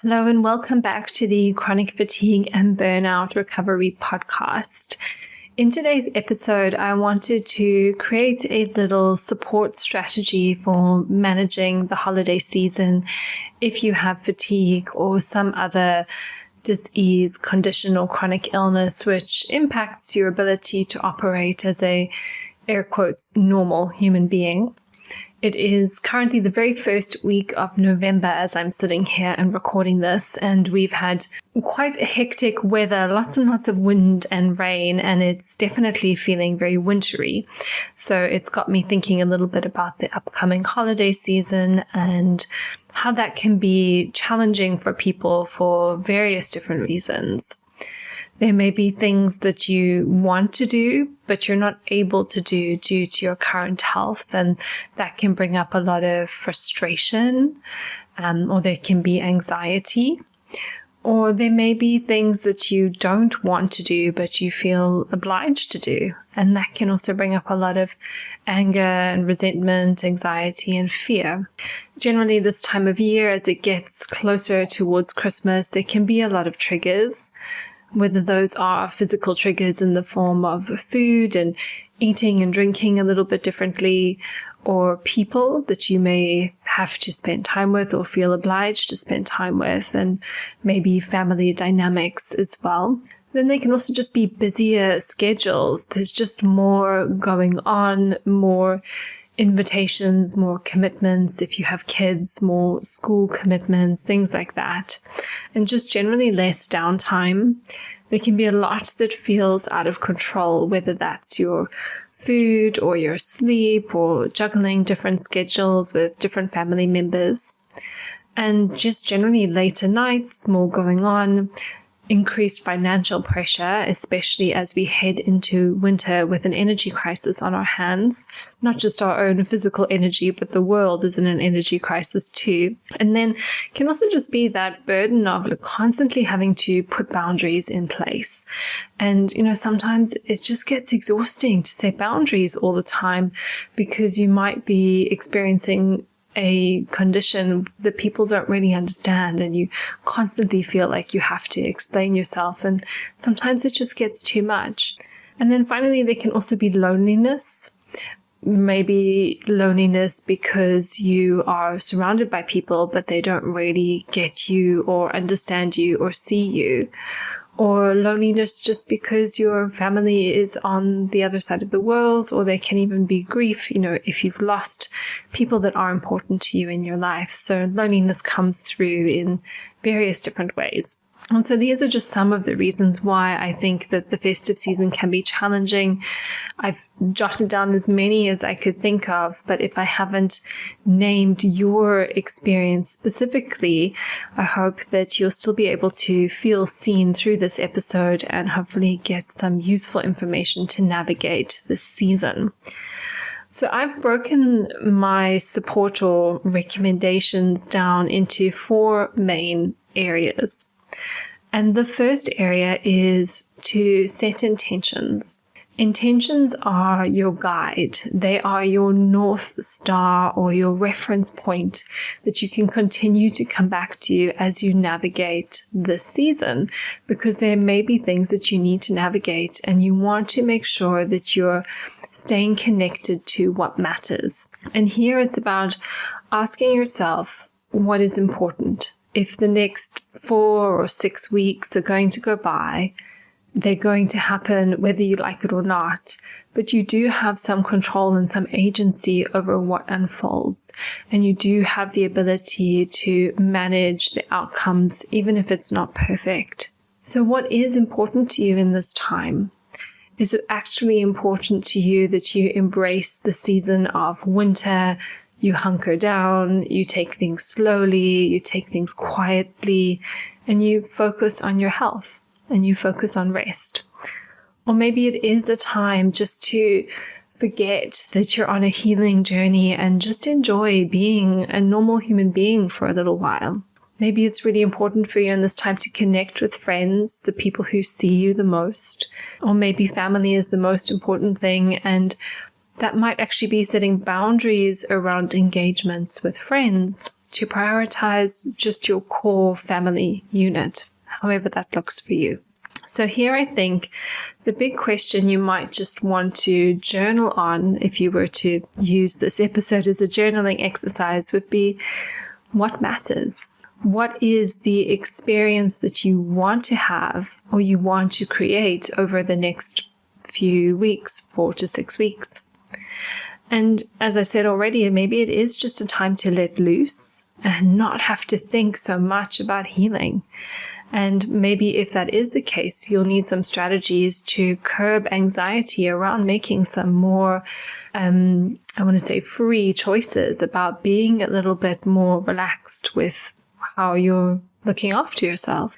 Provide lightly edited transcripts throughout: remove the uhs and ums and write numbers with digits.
Hello and welcome back to the Chronic Fatigue and Burnout Recovery Podcast. In today's episode, I wanted to create a little support strategy for managing the holiday season if you have fatigue or some other disease, condition, or chronic illness which impacts your ability to operate as a, air quotes, normal human being. It is currently the very first week of November as I'm sitting here and recording this, and we've had quite a hectic weather, lots and lots of wind and rain, and it's definitely feeling very wintry. So it's got me thinking a little bit about the upcoming holiday season and how that can be challenging for people for various different reasons. There may be things that you want to do, but you're not able to do due to your current health, and that can bring up a lot of frustration, or there can be anxiety. Or there may be things that you don't want to do, but you feel obliged to do, and that can also bring up a lot of anger and resentment, anxiety, and fear. Generally, this time of year, as it gets closer towards Christmas, there can be a lot of triggers, whether those are physical triggers in the form of food and eating and drinking a little bit differently, or people that you may have to spend time with or feel obliged to spend time with, and maybe family dynamics as well. Then they can also just be busier schedules. There's just more going on, more invitations, more commitments. If you have kids, more school commitments, things like that. And just generally less downtime. There can be a lot that feels out of control, whether that's your food or your sleep or juggling different schedules with different family members. And just generally later nights, more going on, increased financial pressure, especially as we head into winter with an energy crisis on our hands. Not just our own physical energy, but the world is in an energy crisis too. And then can also just be that burden of constantly having to put boundaries in place. And, sometimes it just gets exhausting to set boundaries all the time because you might be experiencing a condition that people don't really understand, and you constantly feel like you have to explain yourself, and sometimes it just gets too much. And then finally, there can also be loneliness. Maybe loneliness because you are surrounded by people, but they don't really get you or understand you or see you. Or loneliness just because your family is on the other side of the world, or there can even be grief, if you've lost people that are important to you in your life. So loneliness comes through in various different ways. And so these are just some of the reasons why I think that the festive season can be challenging. I've jotted down as many as I could think of, but if I haven't named your experience specifically, I hope that you'll still be able to feel seen through this episode and hopefully get some useful information to navigate this season. So I've broken my support or recommendations down into 4 main areas. And the first area is to set intentions. Intentions are your guide. They are your North Star or your reference point that you can continue to come back to as you navigate this season, because there may be things that you need to navigate and you want to make sure that you're staying connected to what matters. And here it's about asking yourself what is important. If the next 4 or 6 weeks are going to go by, they're going to happen whether you like it or not, but you do have some control and some agency over what unfolds, and you do have the ability to manage the outcomes, even if it's not perfect. So what is important to you in this time? Is it actually important to you that you embrace the season of winter? You hunker down, you take things slowly, you take things quietly, and you focus on your health and you focus on rest. Or maybe it is a time just to forget that you're on a healing journey and just enjoy being a normal human being for a little while. Maybe it's really important for you in this time to connect with friends, the people who see you the most. Or maybe family is the most important thing, and that might actually be setting boundaries around engagements with friends to prioritize just your core family unit, however that looks for you. So here I think the big question you might just want to journal on, if you were to use this episode as a journaling exercise, would be what matters? What is the experience that you want to have or you want to create over the next few weeks, 4 to 6 weeks? And as I said already, maybe it is just a time to let loose and not have to think so much about healing. And maybe if that is the case, you'll need some strategies to curb anxiety around making some more, free choices about being a little bit more relaxed with how you're looking after yourself.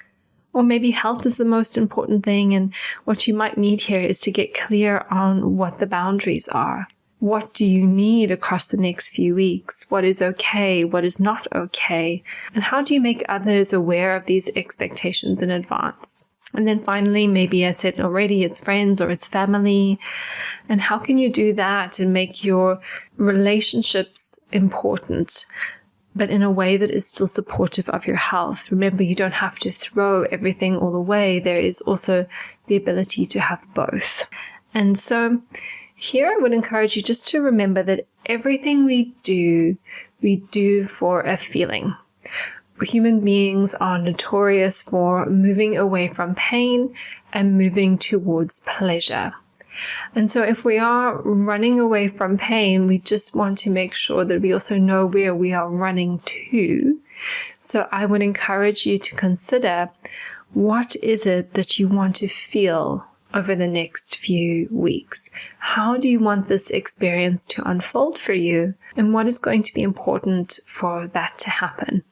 Or maybe health is the most important thing, and what you might need here is to get clear on what the boundaries are. What do you need across the next few weeks? What is okay? What is not okay? And how do you make others aware of these expectations in advance? And then finally, maybe I said already, it's friends or it's family. And how can you do that and make your relationships important, but in a way that is still supportive of your health? Remember, you don't have to throw everything all away. There is also the ability to have both. And so here I would encourage you just to remember that everything we do for a feeling. Human beings are notorious for moving away from pain and moving towards pleasure. And so if we are running away from pain, we just want to make sure that we also know where we are running to. So I would encourage you to consider, what is it that you want to feel over the next few weeks? How do you want this experience to unfold for you? And what is going to be important for that to happen?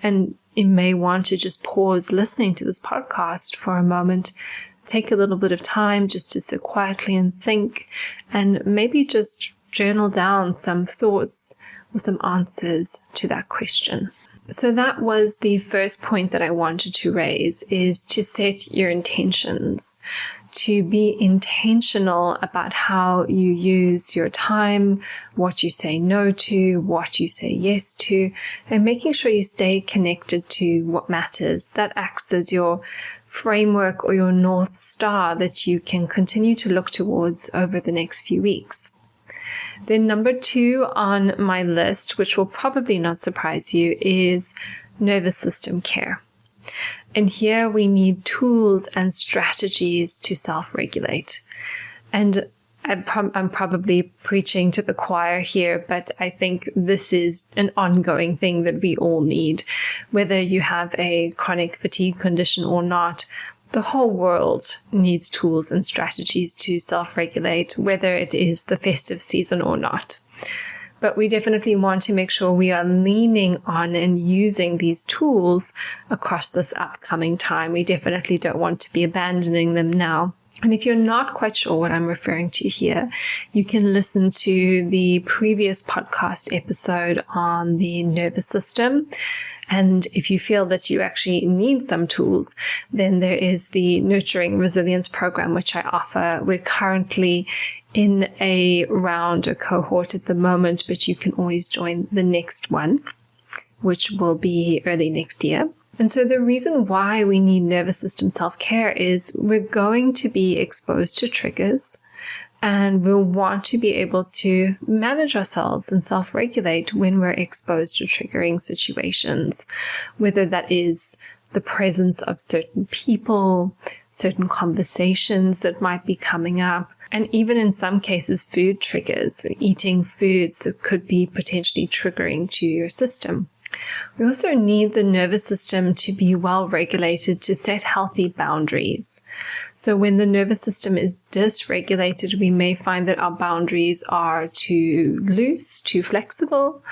And you may want to just pause listening to this podcast for a moment, take a little bit of time just to sit quietly and think, and maybe just journal down some thoughts or some answers to that question. So that was the first point that I wanted to raise, is to set your intentions, to be intentional about how you use your time, what you say no to, what you say yes to, and making sure you stay connected to what matters. That acts as your framework or your North Star that you can continue to look towards over the next few weeks. Then number 2 on my list, which will probably not surprise you, is nervous system care. And here we need tools and strategies to self-regulate. And I'm probably preaching to the choir here, but I think this is an ongoing thing that we all need. Whether you have a chronic fatigue condition or not, the whole world needs tools and strategies to self-regulate, whether it is the festive season or not. But we definitely want to make sure we are leaning on and using these tools across this upcoming time. We definitely don't want to be abandoning them now. And if you're not quite sure what I'm referring to here, you can listen to the previous podcast episode on the nervous system. And if you feel that you actually need some tools, then there is the Nurturing Resilience program, which I offer. We're currently in a cohort at the moment, but you can always join the next one, which will be early next year. And so the reason why we need nervous system self-care is we're going to be exposed to triggers, and we'll want to be able to manage ourselves and self-regulate when we're exposed to triggering situations, whether that is the presence of certain people, certain conversations that might be coming up, and even in some cases, food triggers, eating foods that could be potentially triggering to your system. We also need the nervous system to be well regulated to set healthy boundaries. So when the nervous system is dysregulated, we may find that our boundaries are too loose, too flexible,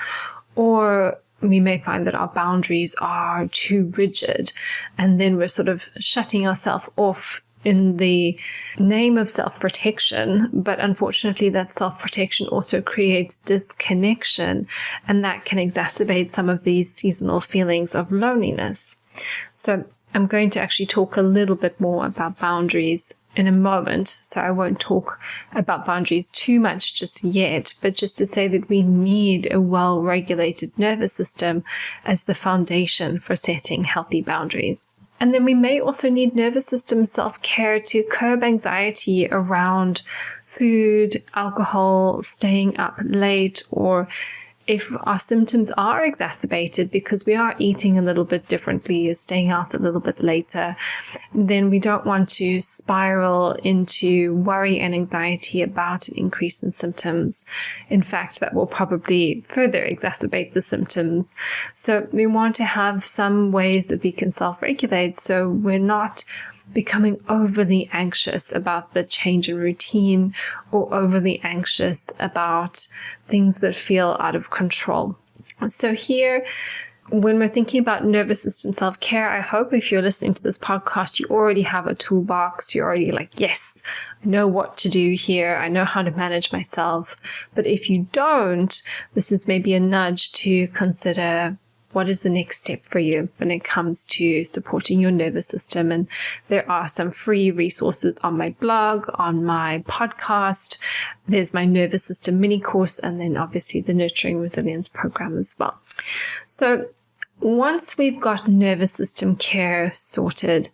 or we may find that our boundaries are too rigid, and then we're sort of shutting ourselves off in the name of self-protection, but unfortunately that self-protection also creates disconnection, and that can exacerbate some of these seasonal feelings of loneliness. So I'm going to actually talk a little bit more about boundaries in a moment, so I won't talk about boundaries too much just yet, but just to say that we need a well-regulated nervous system as the foundation for setting healthy boundaries. And then we may also need nervous system self-care to curb anxiety around food, alcohol, staying up late, or if our symptoms are exacerbated because we are eating a little bit differently, staying out a little bit later, then we don't want to spiral into worry and anxiety about an increase in symptoms. In fact, that will probably further exacerbate the symptoms. So we want to have some ways that we can self-regulate so we're not becoming overly anxious about the change in routine or overly anxious about things that feel out of control. So here, when we're thinking about nervous system self-care, I hope if you're listening to this podcast, you already have a toolbox. You're already like, yes, I know what to do here. I know how to manage myself. But if you don't, this is maybe a nudge to consider what is the next step for you when it comes to supporting your nervous system. And there are some free resources on my blog, on my podcast. There's my nervous system mini course, and then obviously the Nurturing Resilience program as well. So once we've got nervous system care sorted,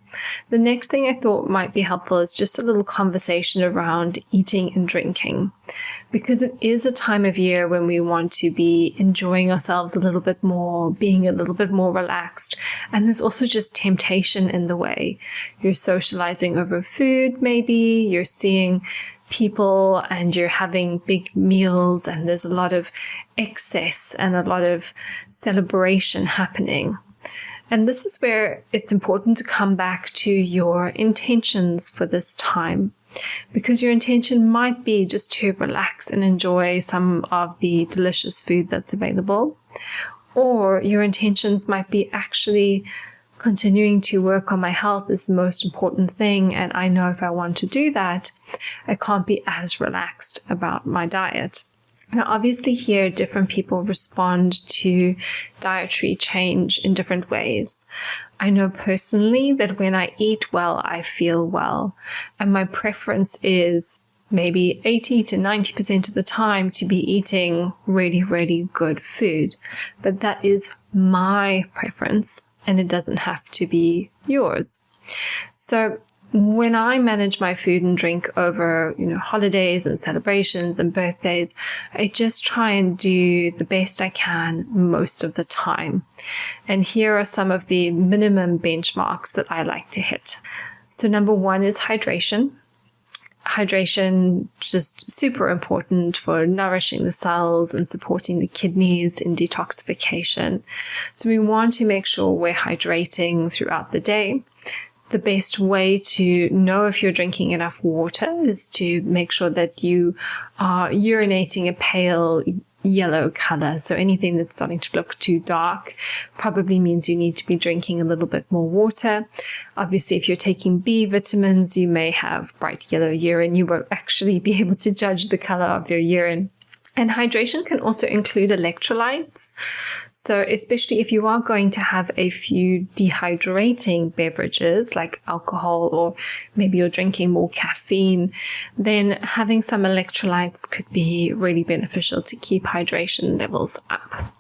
the next thing I thought might be helpful is just a little conversation around eating and drinking, because it is a time of year when we want to be enjoying ourselves a little bit more, being a little bit more relaxed. And there's also just temptation in the way. You're socializing over food, maybe you're seeing people and you're having big meals, and there's a lot of excess and a lot of celebration happening. And this is where it's important to come back to your intentions for this time, because your intention might be just to relax and enjoy some of the delicious food that's available, or your intentions might be actually continuing to work on my health is the most important thing, and I know if I want to do that, I can't be as relaxed about my diet. Now, obviously here, different people respond to dietary change in different ways. I know personally that when I eat well, I feel well. And my preference is maybe 80 to 90% of the time to be eating really, really good food. But that is my preference, and it doesn't have to be yours. So when I manage my food and drink over, holidays and celebrations and birthdays, I just try and do the best I can most of the time. And here are some of the minimum benchmarks that I like to hit. So number one is hydration. Hydration, just super important for nourishing the cells and supporting the kidneys in detoxification. So we want to make sure we're hydrating throughout the day. The best way to know if you're drinking enough water is to make sure that you are urinating a pale yellow color. So anything that's starting to look too dark probably means you need to be drinking a little bit more water. Obviously, if you're taking B vitamins, you may have bright yellow urine. You won't actually be able to judge the color of your urine. And hydration can also include electrolytes. So especially if you are going to have a few dehydrating beverages like alcohol, or maybe you're drinking more caffeine, then having some electrolytes could be really beneficial to keep hydration levels up.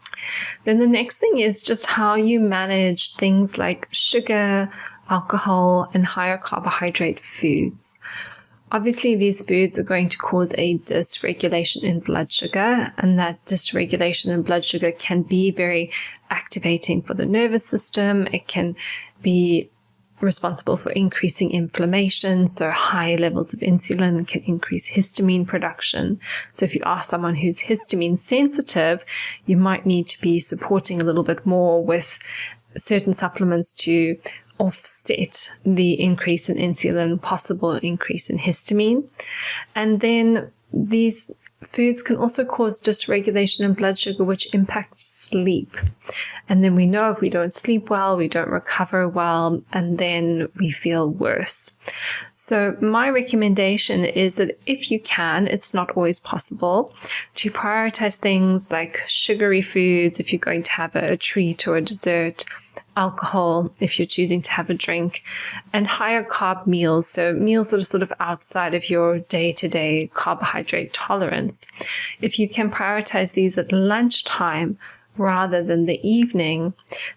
Then the next thing is just how you manage things like sugar, alcohol, and higher carbohydrate foods. Obviously, these foods are going to cause a dysregulation in blood sugar, and that dysregulation in blood sugar can be very activating for the nervous system. It can be responsible for increasing inflammation, so high levels of insulin can increase histamine production. So if you are someone who's histamine sensitive, you might need to be supporting a little bit more with certain supplements to offset the increase in insulin, possible increase in histamine. And then these foods can also cause dysregulation in blood sugar, which impacts sleep. And then we know if we don't sleep well, we don't recover well, and then we feel worse. So my recommendation is that if you can, it's not always possible, to prioritize things like sugary foods if you're going to have a treat or a dessert, alcohol if you're choosing to have a drink, and higher carb meals, so meals that are sort of outside of your day-to-day carbohydrate tolerance. If you can prioritize these at lunchtime rather than the evening,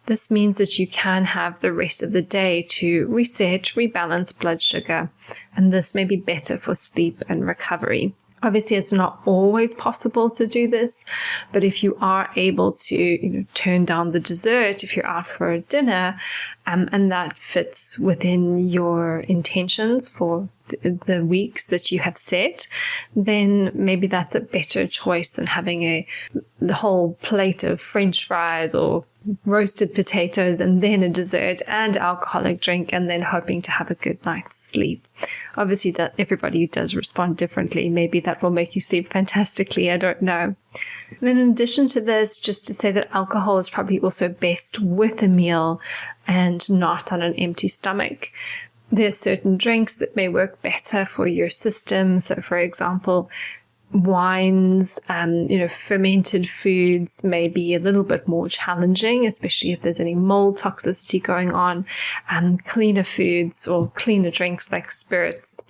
this means that you can have the rest of the day to reset, rebalance blood sugar, and this may be better for sleep and recovery. Obviously, it's not always possible to do this, but if you are able to turn down the dessert if you're out for a dinner, and that fits within your intentions for the weeks that you have set, then maybe that's a better choice than having the whole plate of French fries or roasted potatoes and then a dessert and alcoholic drink and then hoping to have a good night's sleep. Obviously, everybody does respond differently. Maybe that will make you sleep fantastically. I don't know. And then in addition to this, just to say that alcohol is probably also best with a meal and not on an empty stomach. There are certain drinks that may work better for your system. So, for example, wines, fermented foods may be a little bit more challenging, especially if there's any mold toxicity going on. Cleaner foods or cleaner drinks like spirits,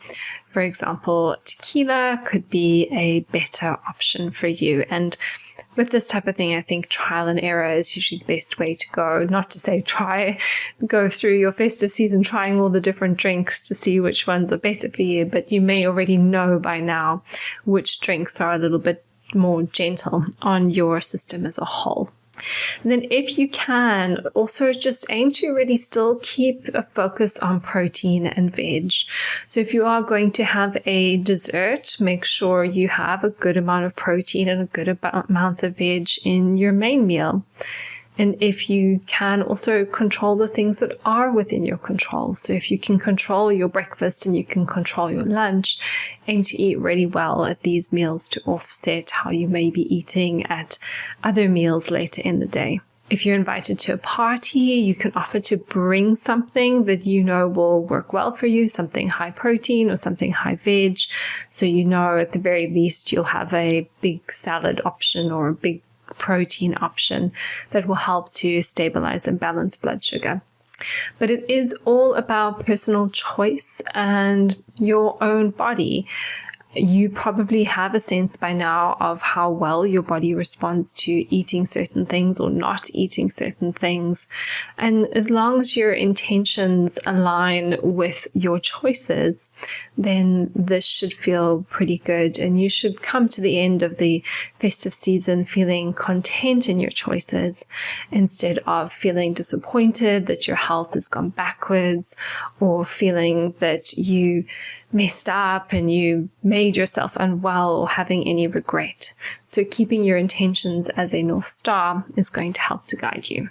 for example, tequila could be a better option for you. And with this type of thing, I think trial and error is usually the best way to go. Not to say go through your festive season trying all the different drinks to see which ones are better for you, but you may already know by now which drinks are a little bit more gentle on your system as a whole. And then if you can, also just aim to really still keep a focus on protein and veg. So if you are going to have a dessert, make sure you have a good amount of protein and a good amount of veg in your main meal. And if you can, also control the things that are within your control. So if you can control your breakfast and you can control your lunch, aim to eat really well at these meals to offset how you may be eating at other meals later in the day. If you're invited to a party, you can offer to bring something that you know will work well for you, something high protein or something high veg. So you know at the very least you'll have a big salad option or a big protein option that will help to stabilize and balance blood sugar. But it is all about personal choice and your own body. You probably have a sense by now of how well your body responds to eating certain things or not eating certain things. And as long as your intentions align with your choices, then this should feel pretty good. And you should come to the end of the festive season feeling content in your choices instead of feeling disappointed that your health has gone backwards or feeling that you messed up and you made yourself unwell or having any regret. So keeping your intentions as a North Star is going to help to guide you.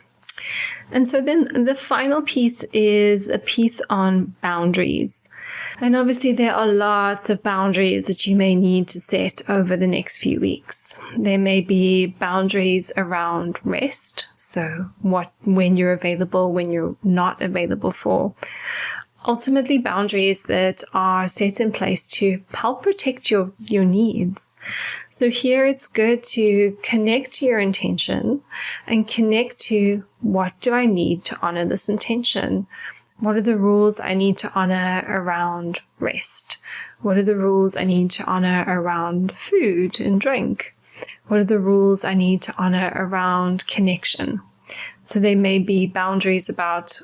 And so then the final piece is a piece on boundaries. And obviously there are lots of boundaries that you may need to set over the next few weeks. There may be boundaries around rest. So when you're available, when you're not available for. Ultimately, boundaries that are set in place to help protect your needs. So here it's good to connect to your intention and connect to what do I need to honor this intention? What are the rules I need to honor around rest? What are the rules I need to honor around food and drink? What are the rules I need to honor around connection? So there may be boundaries about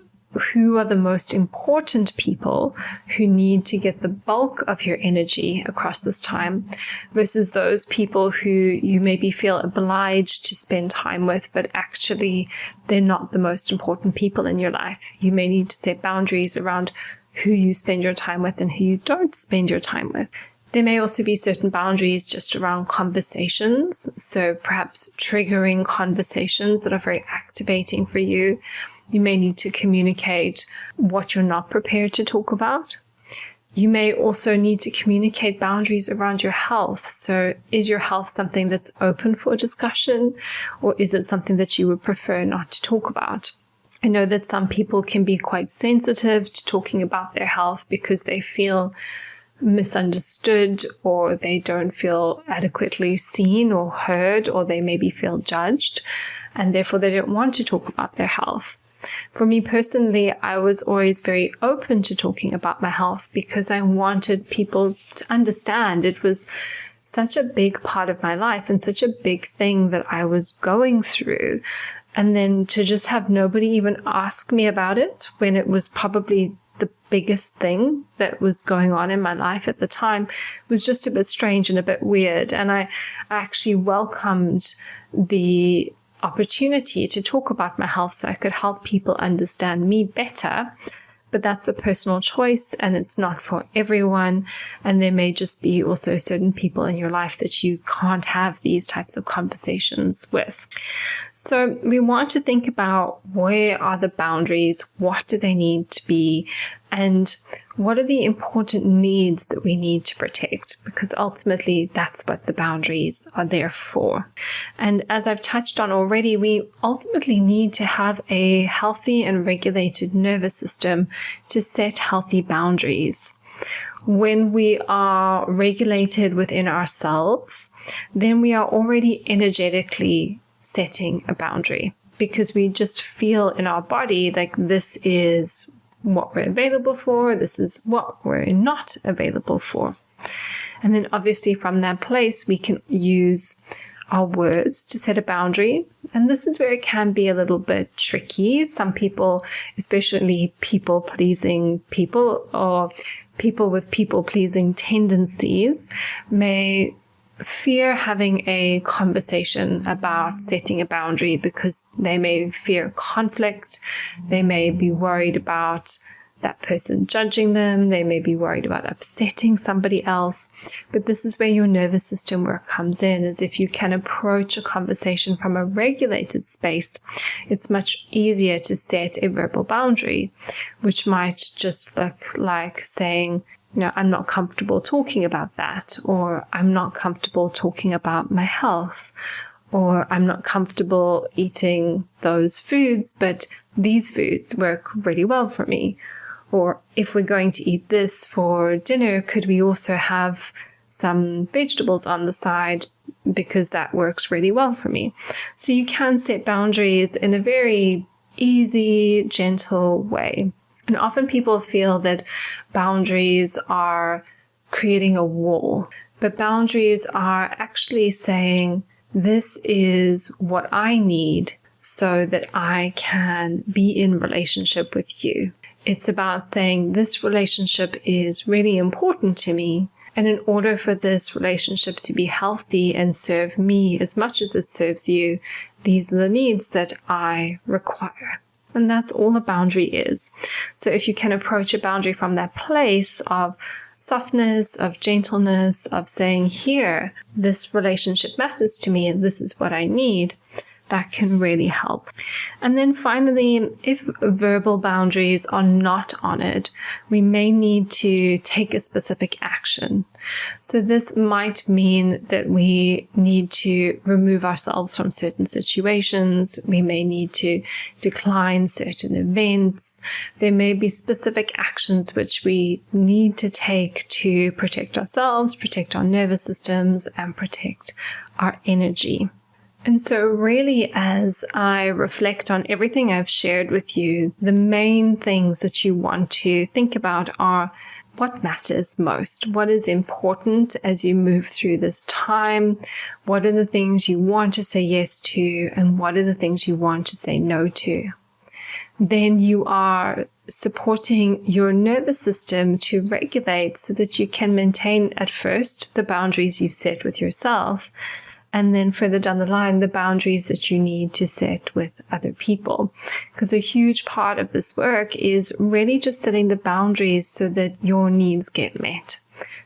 who are the most important people who need to get the bulk of your energy across this time versus those people who you maybe feel obliged to spend time with, but actually they're not the most important people in your life. You may need to set boundaries around who you spend your time with and who you don't spend your time with. There may also be certain boundaries just around conversations. So perhaps triggering conversations that are very activating for you. You may need to communicate what you're not prepared to talk about. You may also need to communicate boundaries around your health. So is your health something that's open for discussion, or is it something that you would prefer not to talk about? I know that some people can be quite sensitive to talking about their health because they feel misunderstood, or they don't feel adequately seen or heard, or they maybe feel judged, and therefore they don't want to talk about their health. For me personally, I was always very open to talking about my health because I wanted people to understand it was such a big part of my life and such a big thing that I was going through. And then to just have nobody even ask me about it when it was probably the biggest thing that was going on in my life at the time was just a bit strange and a bit weird. And I actually welcomed the opportunity to talk about my health so I could help people understand me better. But that's a personal choice and it's not for everyone. And there may just be also certain people in your life that you can't have these types of conversations with. So we want to think about, where are the boundaries? What do they need to be? And what are the important needs that we need to protect? Because ultimately that's what the boundaries are there for. And as I've touched on already, we ultimately need to have a healthy and regulated nervous system to set healthy boundaries. When we are regulated within ourselves, then we are already energetically setting a boundary, because we just feel in our body like this is what we're available for, this is what we're not available for. And then obviously from that place, we can use our words to set a boundary. And this is where it can be a little bit tricky. Some people, especially people-pleasing people or people with people-pleasing tendencies, may fear having a conversation about setting a boundary because they may fear conflict. They may be worried about that person judging them. They may be worried about upsetting somebody else. But this is where your nervous system work comes in, is if you can approach a conversation from a regulated space, it's much easier to set a verbal boundary, which might just look like saying, I'm not comfortable talking about that, or I'm not comfortable talking about my health, or I'm not comfortable eating those foods, but these foods work really well for me. Or if we're going to eat this for dinner, could we also have some vegetables on the side because that works really well for me? So you can set boundaries in a very easy, gentle way. And often people feel that boundaries are creating a wall, but boundaries are actually saying, this is what I need so that I can be in relationship with you. It's about saying, this relationship is really important to me. And in order for this relationship to be healthy and serve me as much as it serves you, these are the needs that I require. And that's all a boundary is. So if you can approach a boundary from that place of softness, of gentleness, of saying, here, this relationship matters to me and this is what I need, that can really help. And then finally, if verbal boundaries are not honored, we may need to take a specific action. So this might mean that we need to remove ourselves from certain situations. We may need to decline certain events. There may be specific actions which we need to take to protect ourselves, protect our nervous systems, and protect our energy. And so really, as I reflect on everything I've shared with you, the main things that you want to think about are what matters most, what is important as you move through this time, what are the things you want to say yes to, and what are the things you want to say no to. Then you are supporting your nervous system to regulate so that you can maintain at first the boundaries you've set with yourself, and then further down the line, the boundaries that you need to set with other people. Because a huge part of this work is really just setting the boundaries so that your needs get met.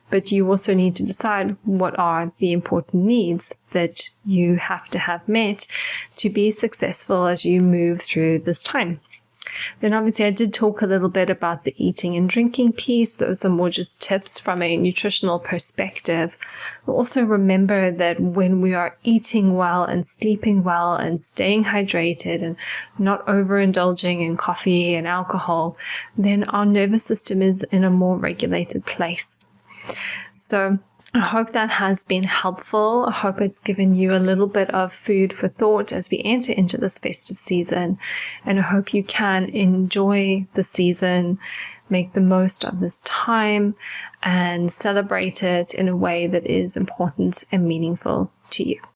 But you also need to decide what are the important needs that you have to have met to be successful as you move through this time. Then obviously I did talk a little bit about the eating and drinking piece. Those are more just tips from a nutritional perspective. But also remember that when we are eating well and sleeping well and staying hydrated and not overindulging in coffee and alcohol, then our nervous system is in a more regulated place. So I hope that has been helpful. I hope it's given you a little bit of food for thought as we enter into this festive season. And I hope you can enjoy the season, make the most of this time, and celebrate it in a way that is important and meaningful to you.